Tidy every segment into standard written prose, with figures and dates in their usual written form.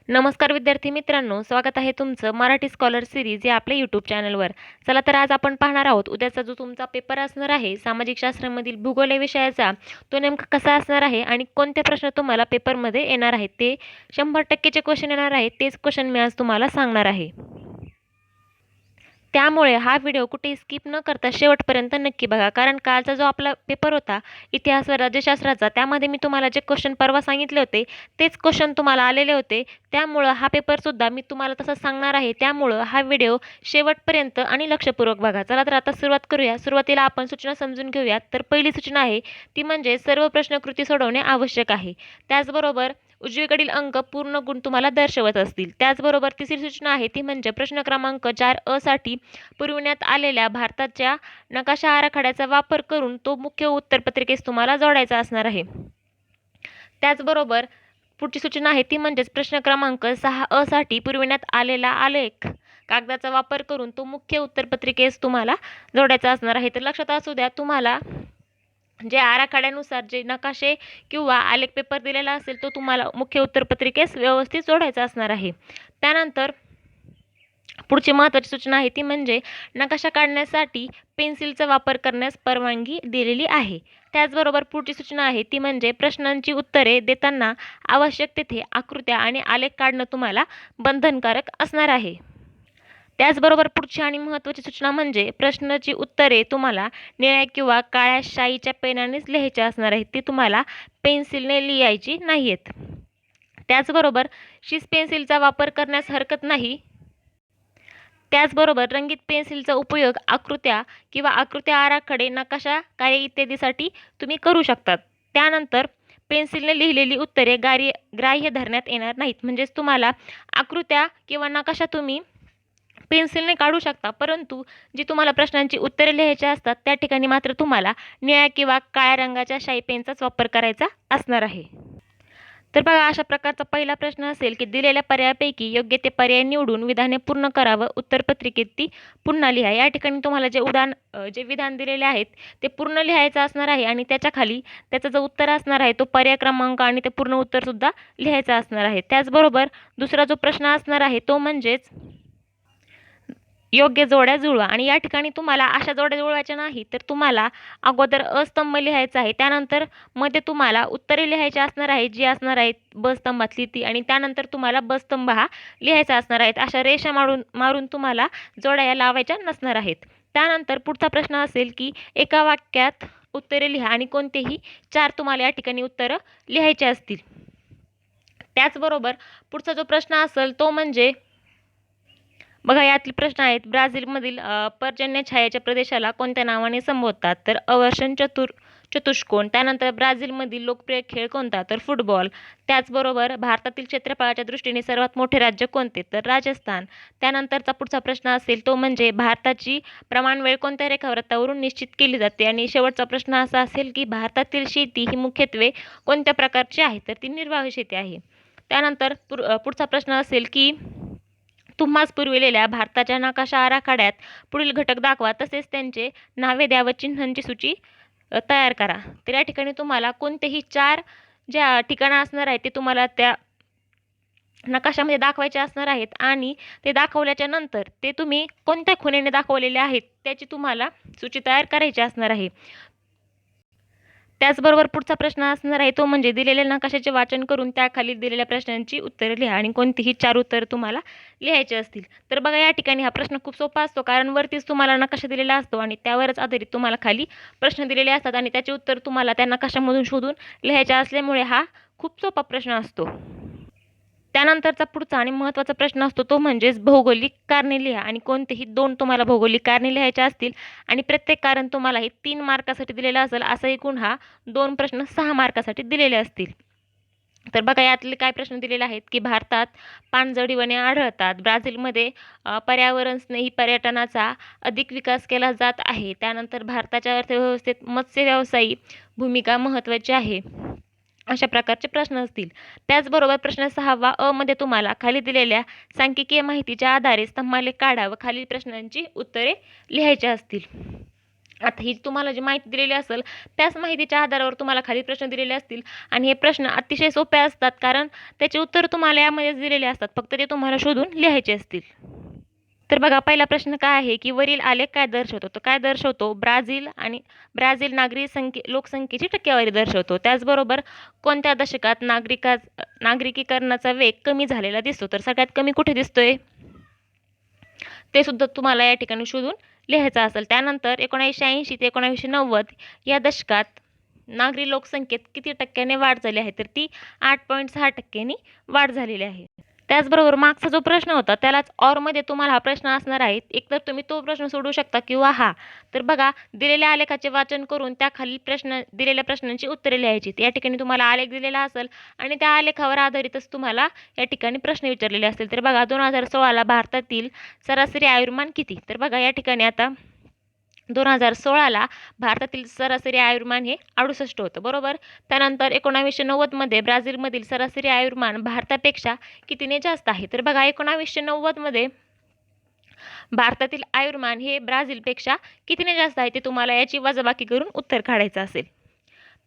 नमस्कार विद्यार्थी मित्रांनो, स्वागत आहे तुमचं मराठी स्कॉलर सिरीज या आपल्या यूट्यूब चॅनलवर. चला तर आज आपण पाहणार आहोत उद्याचा जो तुमचा पेपर असणार आहे सामाजिक शास्त्रामधील भूगोल या विषयाचा, तो नेमका कसा असणार आहे आणि कोणते प्रश्न तुम्हाला पेपरमध्ये येणार आहेत. ते 100%चे क्वेश्चन येणार आहेत. तेच क्वेश्चन मी आज तुम्हाला सांगणार आहे. त्यामुळे हा व्हिडिओ कुठेही स्किप न करता शेवटपर्यंत नक्की बघा, कारण कालचा जो आपला पेपर होता इतिहास व राज्यशास्त्राचा, त्यामध्ये मी तुम्हाला जे क्वेश्चन परवा सांगितले होते तेच क्वेश्चन तुम्हाला आलेले होते. त्यामुळं हा पेपरसुद्धा मी तुम्हाला तसंच सांगणार आहे. त्यामुळं हा व्हिडिओ शेवटपर्यंत आणि लक्षपूर्वक बघा. चला तर आता सुरुवात करूया. सुरुवातीला आपण सूचना समजून घेऊयात. तर पहिली सूचना आहे ती म्हणजे सर्व प्रश्नकृती सोडवणे आवश्यक आहे. त्याचबरोबर उजवीकडील अंक पूर्ण गुण तुम्हाला दर्शवत असतील. त्याचबरोबर तिसरी सूचना आहे ती म्हणजे प्रश्न क्रमांक 4 साठी पुरविण्यात आलेल्या भारताच्या नकाशा आराखड्याचा वापर करून तो मुख्य उत्तरपत्रिकेस तुम्हाला जोडायचा असणार आहे. त्याचबरोबर पुढची सूचना आहे ती म्हणजेच प्रश्न क्रमांक 6 साठी पुरविण्यात आलेला आलेख कागदाचा वापर करून तो मुख्य उत्तरपत्रिकेस तुम्हाला जोडायचा असणार आहे. तर लक्षात असू द्या, तुम्हाला जे आराखड्यानुसार जे नकाशे किंवा आलेख पेपर दिलेला असेल तो तुम्हाला मुख्य उत्तरपत्रिकेस व्यवस्थित जोडायचा असणार आहे. त्यानंतर पुढची महत्त्वाची सूचना आहे ती म्हणजे नकाशा काढण्यासाठी पेन्सिलचा वापर करण्यास परवानगी दिलेली आहे. त्याचबरोबर पुढची सूचना आहे ती म्हणजे प्रश्नांची उत्तरे देताना आवश्यक तेथे आकृत्या आणि आलेख काढणं तुम्हाला बंधनकारक असणार आहे. त्याचबरोबर पुढची आणि महत्त्वाची सूचना म्हणजे प्रश्नाची उत्तरे तुम्हाला निळ्या किंवा काळ्या शाईच्या पेनानेच लिहायची असणार आहेत. ती तुम्हाला पेन्सिलने लिहायची नाही आहेत. त्याचबरोबर शिस पेन्सिलचा वापर करण्यास हरकत नाही. त्याचबरोबर रंगीत पेन्सिलचा उपयोग आकृत्या किंवा आकृत्या आराखडे नकाशा कार्य इत्यादीसाठी तुम्ही करू शकतात. त्यानंतर पेन्सिलने लिहिलेली उत्तरे ग्राह्य धरण्यात येणार नाहीत. म्हणजेच तुम्हाला आकृत्या किंवा नकाशा तुम्ही पेन्सिलने काढू शकता, परंतु जी तुम्हाला प्रश्नांची उत्तरे लिहायची असतात त्या ठिकाणी मात्र तुम्हाला निळ्या किंवा काळ्या रंगाच्या शाई पेनचाच वापर करायचा असणार आहे. तर बघा, अशा प्रकारचा पहिला प्रश्न असेल की दिलेल्या पर्यायापैकी योग्य ते पर्याय निवडून विधाने पूर्ण करावं, उत्तरपत्रिकेत ती पुन्हा लिहा. या ठिकाणी तुम्हाला जे विधान दिलेले आहेत ते पूर्ण लिहायचं असणार आहे आणि त्याच्या खाली त्याचं जो उत्तर असणार आहे तो पर्याय क्रमांक आणि ते पूर्ण उत्तरसुद्धा लिहायचं असणार आहे. त्याचबरोबर दुसरा जो प्रश्न असणार आहे तो म्हणजेच योग्य जोड्या जुळवा. आणि या ठिकाणी तुम्हाला अशा जोड्या जुळवायच्या नाही, तर तुम्हाला अगोदर स्तंभ लिहायचा आहे, त्यानंतर मध्ये तुम्हाला उत्तरे लिहायची असणार आहे जी असणार आहेत ब स्तंभातली ती, आणि त्यानंतर तुम्हाला ब स्तंभ हा लिहायचा असणार आहे. अशा रेषा मारून तुम्हाला जोड्या या लावायच्या नसणार आहेत. त्यानंतर पुढचा प्रश्न असेल की एका वाक्यात उत्तरे लिहा आणि कोणतेही 4 तुम्हाला या ठिकाणी उत्तरं लिहायचे असतील. त्याचबरोबर पुढचा जो प्रश्न असेल तो म्हणजे बघा, यातील प्रश्न आहेत ब्राझीलमधील पर्जन्य छायेच्या प्रदेशाला कोणत्या नावाने संबोधतात? तर अवर्षण चतुष्कोण. त्यानंतर ब्राझीलमधील लोकप्रिय खेळ कोणता? तर फुटबॉल. त्याचबरोबर भारतातील क्षेत्रफळाच्या दृष्टीने सर्वात मोठे राज्य कोणते? तर राजस्थान. त्यानंतरचा पुढचा प्रश्न असेल तो म्हणजे भारताची प्रमाणवेळ कोणत्या रेखावृत्तावरून निश्चित केली जाते? आणि शेवटचा प्रश्न असा असेल की भारतातील शेती ही मुख्यत्वे कोणत्या प्रकारची आहे? तर ती निर्वाह शेती आहे. त्यानंतर पुढचा प्रश्न असेल की तुम्हास पुरविलेल्या भारताच्या नकाशा आराखड्यात पुढील घटक दाखवा, तसेच त्यांचे नावे द्या व चिन्हांची सूची तयार करा. तर या ठिकाणी तुम्हाला कोणतेही 4 ज्या ठिकाणं असणार आहेत ते तुम्हाला त्या नकाशामध्ये दाखवायचे असणार आहेत आणि ते दाखवल्याच्या नंतर ते तुम्ही कोणत्या खुणेने दाखवलेले आहेत त्याची तुम्हाला सूची तयार करायची असणार आहे. त्याचबरोबर पुढचा प्रश्न असणार आहे तो म्हणजे दिलेल्या नकाशाचे वाचन करून त्याखाली दिलेल्या प्रश्नांची उत्तरे लिहा आणि कोणतीही 4 उत्तरं तुम्हाला लिहायची असतील. तर बघा, या ठिकाणी हा प्रश्न खूप सोपा असतो, कारण वरतीच तुम्हाला नकाशा दिलेला असतो आणि त्यावरच आधारित तुम्हाला खाली प्रश्न दिलेले असतात आणि त्याचे उत्तर तुम्हाला त्या नकाशामधून शोधून लिहायचे असल्यामुळे हा खूप सोपा प्रश्न असतो. त्यानंतरचा पुढचा आणि महत्त्वाचा प्रश्न असतो तो म्हणजेच भौगोलिक कारणे लिहा आणि कोणतेही 2 तुम्हाला भौगोलिक कारणे लिहायचे असतील आणि प्रत्येक कारण तुम्हाला हे 3 मार्कासाठी दिलेलं असेल. असा एकूण हा 2 प्रश्न 6 मार्कासाठी दिलेले असतील. तर बघा, यातले काय प्रश्न दिलेले आहेत की भारतात पानझडी वने आढळतात. ब्राझीलमध्ये पर्यावरण स्नेही पर्यटनाचा अधिक विकास केला जात आहे. त्यानंतर भारताच्या अर्थव्यवस्थेत मत्स्य व्यवसायी भूमिका महत्त्वाची आहे. अशा प्रकारचे प्रश्न असतील. त्याचबरोबर प्रश्न 6 मध्ये तुम्हाला खाली दिलेल्या सांख्यिकीय माहितीच्या आधारे स्तंभालेख काढा व खालील प्रश्नांची उत्तरे लिहायची असतील. आता ही तुम्हाला जी माहिती दिलेली असेल त्याच माहितीच्या आधारावर तुम्हाला खाली प्रश्न दिलेले असतील आणि हे प्रश्न अतिशय सोपे असतात, कारण त्याचे उत्तर तुम्हाला यामध्येच दिलेले असतात, फक्त ते तुम्हाला शोधून लिहायचे असतील. तर बघा, पहिला प्रश्न काय आहे की वरील आलेख काय दर्शवतो? तर काय दर्शवतो? ब्राझील लोकसंख्येची टक्केवारी दर्शवतो. त्याचबरोबर कोणत्या दशकात नागरिकीकरणाचा वेग कमी झालेला दिसतो? तर सगळ्यात कमी कुठे दिसतोय ते सुद्धा तुम्हाला या ठिकाणी शोधून लिहायचं असेल. त्यानंतर 1980 ते 1990 या दशकात नागरी लोकसंख्येत किती टक्क्याने वाढ झाली आहे? तर ती 8.6% वाढ झालेली आहे. त्याचबरोबर मागचा जो प्रश्न होता त्यालाच ऑरमध्ये तुम्हाला हा प्रश्न असणार आहे. एकतर तुम्ही तो प्रश्न सोडवू शकता किंवा हा. तर बघा, दिलेल्या आलेखाचे वाचन करून त्याखाली दिलेल्या प्रश्नांची उत्तरे लिहायची. या ठिकाणी तुम्हाला आलेख दिलेला असेल आणि त्या आलेखावर आधारितच तुम्हाला या ठिकाणी प्रश्न विचारलेले असतील. तर बघा, 2016ला भारतातील सरासरी आयुर्मान किती? तर बघा, या ठिकाणी आता 2016ला भारतातील सरासरी आयुर्मान हे 68 होतं, बरोबर. त्यानंतर 1990मध्ये ब्राझीलमधील सरासरी आयुर्मान भारतापेक्षा कितीने जास्त आहे? तर बघा, 1990मध्ये भारतातील आयुर्मान हे ब्राझीलपेक्षा कितीने जास्त आहे ते तुम्हाला याची वजाबाकी करून उत्तर काढायचं असेल.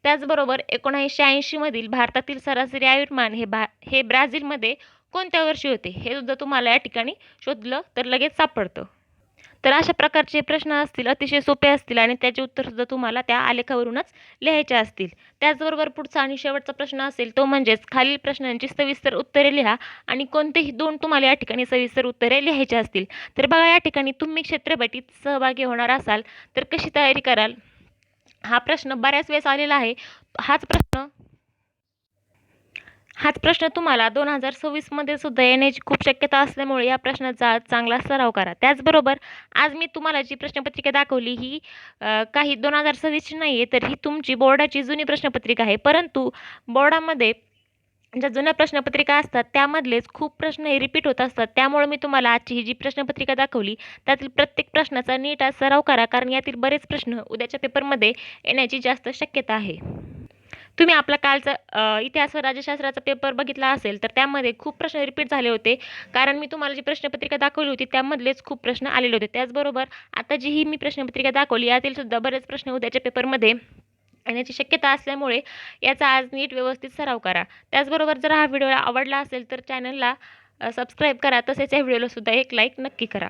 त्याचबरोबर 1980मधील भारतातील सरासरी आयुर्मान हे ब्राझीलमध्ये कोणत्या वर्षी होते? हे सुद्धा तुम्हाला या ठिकाणी शोधलं तर लगेच सापडतं. तर अशा प्रकारचे प्रश्न असतील, अतिशय सोपे असतील आणि त्याचे उत्तरसुद्धा तुम्हाला त्या आलेखावरूनच लिहायचे असतील. त्याचबरोबर पुढचा आणि शेवटचा प्रश्न असेल तो म्हणजेच खालील प्रश्नांची सविस्तर उत्तरे लिहा आणि कोणतेही 2 तुम्हाला या ठिकाणी सविस्तर उत्तरे लिहायची असतील. तर बघा, या ठिकाणी तुम्ही क्षेत्रभटीत सहभागी होणार असाल तर कशी तयारी कराल? हा प्रश्न बऱ्याच वेळेस आलेला आहे. हाच प्रश्न तुम्हाला 2026मध्ये सुद्धा येण्याची खूप शक्यता असल्यामुळे या प्रश्नाचा आज चांगला सराव करा. त्याचबरोबर आज मी तुम्हाला जी प्रश्नपत्रिका दाखवली ही काही 2026ची नाही आहे, तर ही तुमची बोर्डाची जुनी प्रश्नपत्रिका आहे. परंतु बोर्डामध्ये ज्या जुन्या प्रश्नपत्रिका असतात त्यामधलेच खूप प्रश्न हे रिपीट होत असतात. त्यामुळे मी तुम्हाला आजची ही जी प्रश्नपत्रिका दाखवली त्यातील प्रत्येक प्रश्नाचा नीट आज सराव करा, कारण यातील बरेच प्रश्न उद्याच्या पेपरमध्ये येण्याची जास्त शक्यता आहे. तुम्ही आपला कालचा इतिहास व राज्यशास्त्राचा पेपर बघितला असेल तर त्यामध्ये खूप प्रश्न रिपीट झाले होते, कारण मी तुम्हाला जी प्रश्नपत्रिका दाखवली होती त्यामधलेच खूप प्रश्न आलेले होते. त्याचबरोबर आता जी ही मी प्रश्नपत्रिका दाखवली यातील सुद्धा बरेच प्रश्न उद्याच्या पेपरमध्ये येण्याची शक्यता असल्यामुळे याचा आज नीट व्यवस्थित सराव करा. त्याचबरोबर जर हा व्हिडिओ आवडला असेल तर चॅनलला सबस्क्राईब करा, तसेच या व्हिडिओला सुद्धा एक लाईक नक्की करा.